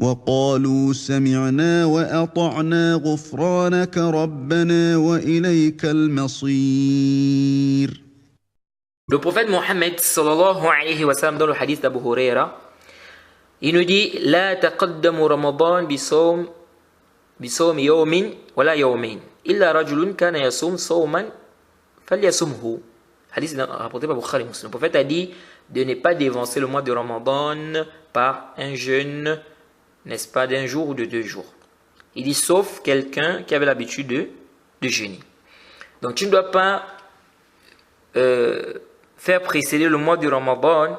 وقالوا سمعنا وأطعنا غفرانك ربنا وإليك المصير. Le prophète Mohammed sallallahu alayhi wa sallam dans le hadith d'Abu Huraira, il nous dit لا تقدموا رمضان بصوم يوم ولا يومين إلا رجل كان يصوم صوما فليصمه. Hadith rapporté par Bukhari Muslim. Le prophète a dit de ne pas dévancer le mois de Ramadan par un jeûne, n'est-ce pas, d'un jour ou de 2 jours. Il dit sauf quelqu'un qui avait l'habitude de jeûner. Donc tu ne dois pas faire précéder le mois du Ramadan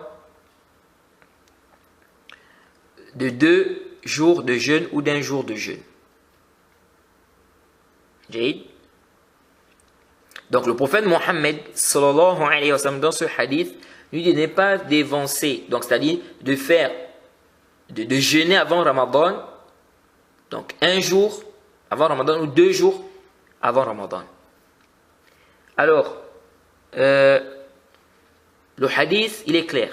de 2 jours de jeûne ou d'un jour de jeûne. Donc le prophète Mohammed sallallahu alayhi wa sallam dans ce hadith lui dit de ne pas dévancer, donc c'est-à-dire de faire de jeûner avant Ramadan, donc 1 jour avant Ramadan ou 2 jours avant Ramadan. Alors le hadith il est clair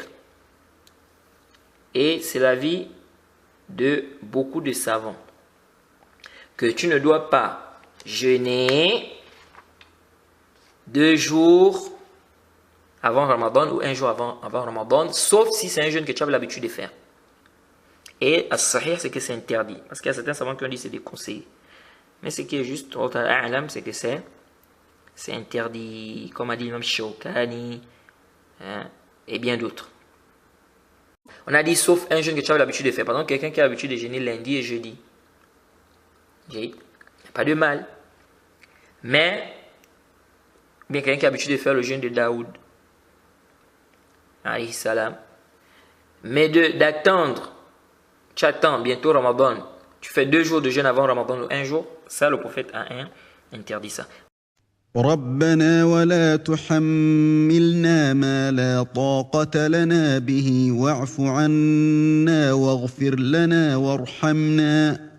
et c'est l'avis de beaucoup de savants que tu ne dois pas jeûner 2 jours avant Ramadan ou 1 jour avant Ramadan, sauf si c'est un jeûne que tu avais l'habitude de faire. Et as-sahih, c'est que c'est interdit. Parce qu'il y a certains savants qui ont dit que c'est déconseillé. Mais ce qui est juste, c'est que c'est interdit, comme a dit l'imam Shawkani, et bien d'autres. On a dit sauf un jeûne que tu avais l'habitude de faire. Par exemple, quelqu'un qui a l'habitude de jeûner lundi et jeudi. Il n'y a pas de mal. Mais bien quelqu'un qui a l'habitude de faire le jeûne de Daoud, alayhi salam, mais d'attendre, tu attends bientôt Ramadan, tu fais 2 jours de jeûne avant Ramadan ou 1 jour, ça le prophète a interdit ça. ربنا ولا تحملنا ما لا طاقة لنا به واعف عنا واغفر لنا وارحمنا